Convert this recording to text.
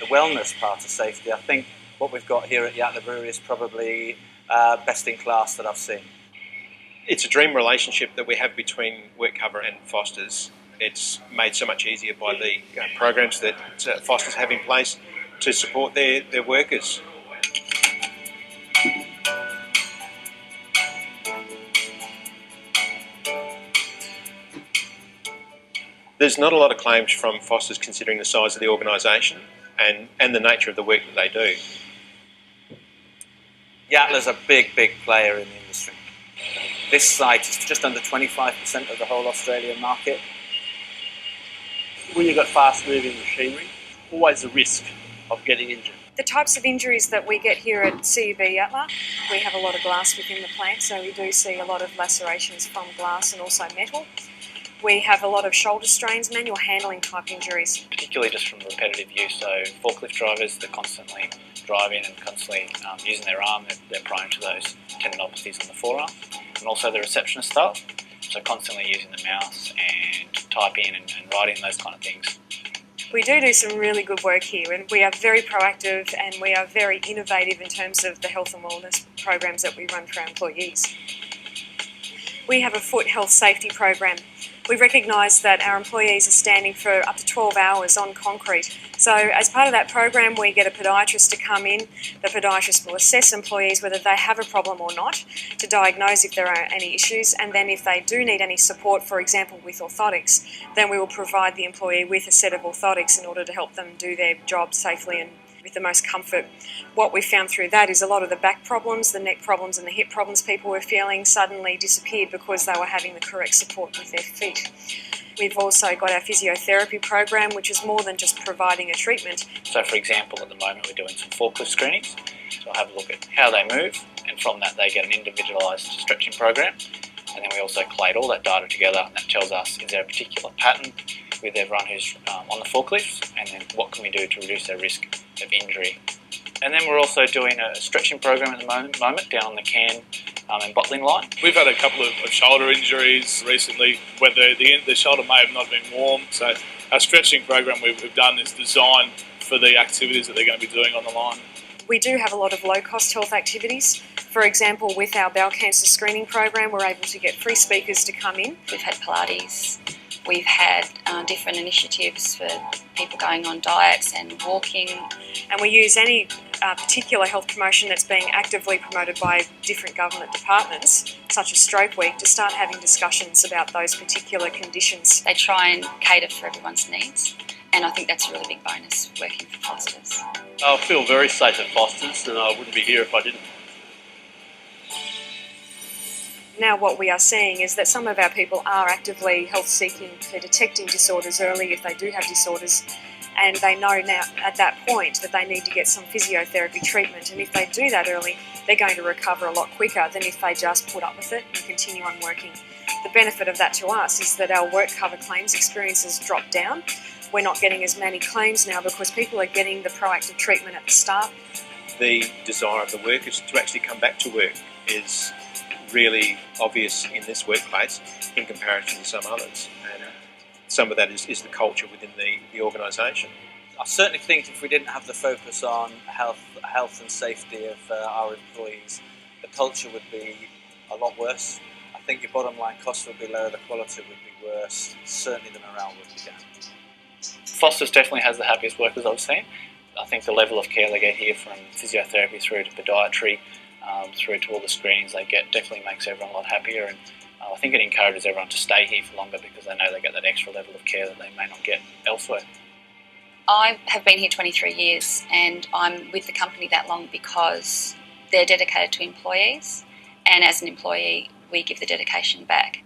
wellness part of safety, I think what we've got here at the Brewery is probably best in class that I've seen. It's a dream relationship that we have between WorkCover and Foster's. It's made so much easier by the programs that Foster's have in place to support their workers. There's not a lot of claims from Foster's considering the size of the organisation and the nature of the work that they do. Yatla's a big player in the industry. This site is just under 25% of the whole Australian market. When you've got fast-moving machinery, always a risk of getting injured. The types of injuries that we get here at CUB Yatla, we have a lot of glass within the plant, so we do see a lot of lacerations from glass and also metal. We have a lot of shoulder strains, manual handling type injuries. Particularly just from repetitive use, so forklift drivers that constantly driving and constantly using their arm, they're prone to those tendinopathies on the forearm. And also the receptionist staff, so constantly using the mouse and typing and writing, those kind of things. We do some really good work here, and we are very proactive and we are very innovative in terms of the health and wellness programs that we run for our employees. We have a foot health safety program. We recognise that our employees are standing for up to 12 hours on concrete. So as part of that program, we get a podiatrist to come in. The podiatrist will assess employees whether they have a problem or not, to diagnose if there are any issues, and then if they do need any support, for example with orthotics, then we will provide the employee with a set of orthotics in order to help them do their job safely and with the most comfort. What we found through that is a lot of the back problems, the neck problems and the hip problems people were feeling suddenly disappeared because they were having the correct support with their feet. We've also got our physiotherapy program, which is more than just providing a treatment. So for example, at the moment we're doing some forklift screenings, so I'll have a look at how they move, and from that they get an individualised stretching program, and then we also collate all that data together, and that tells us is there a particular pattern with everyone who's on the forklifts, and then what can we do to reduce their risk of injury. And then we're also doing a stretching program at the moment down on the can and bottling line. We've had a couple of shoulder injuries recently where the shoulder may have not been warm, so our stretching program we've done is designed for the activities that they're going to be doing on the line. We do have a lot of low-cost health activities. For example, with our bowel cancer screening program, we're able to get free speakers to come in. We've had Pilates. We've had different initiatives for people going on diets and walking. And we use any particular health promotion that's being actively promoted by different government departments, such as Stroke Week, to start having discussions about those particular conditions. They try and cater for everyone's needs, and I think that's a really big bonus working for Foster's. I feel very safe at Foster's, and I wouldn't be here if I didn't. Now what we are seeing is that some of our people are actively health seeking. They're detecting disorders early if they do have disorders, and they know now at that point that they need to get some physiotherapy treatment, and if they do that early, they're going to recover a lot quicker than if they just put up with it and continue on working. The benefit of that to us is that our work cover claims experiences drop down. We're not getting as many claims now because people are getting the proactive treatment at the start. The desire of the workers to actually come back to work is really obvious in this workplace in comparison to some others, and some of that is the culture within the organisation. I certainly think if we didn't have the focus on health and safety of our employees, the culture would be a lot worse. I think your bottom line costs would be lower, the quality would be worse, certainly the morale would be down. Foster's definitely has the happiest workers I've seen. I think the level of care they get here, from physiotherapy through to podiatry, through to all the screenings they get, definitely makes everyone a lot happier, and I think it encourages everyone to stay here for longer because they know they get that extra level of care that they may not get elsewhere. I have been here 23 years and I'm with the company that long because they're dedicated to employees, and as an employee we give the dedication back.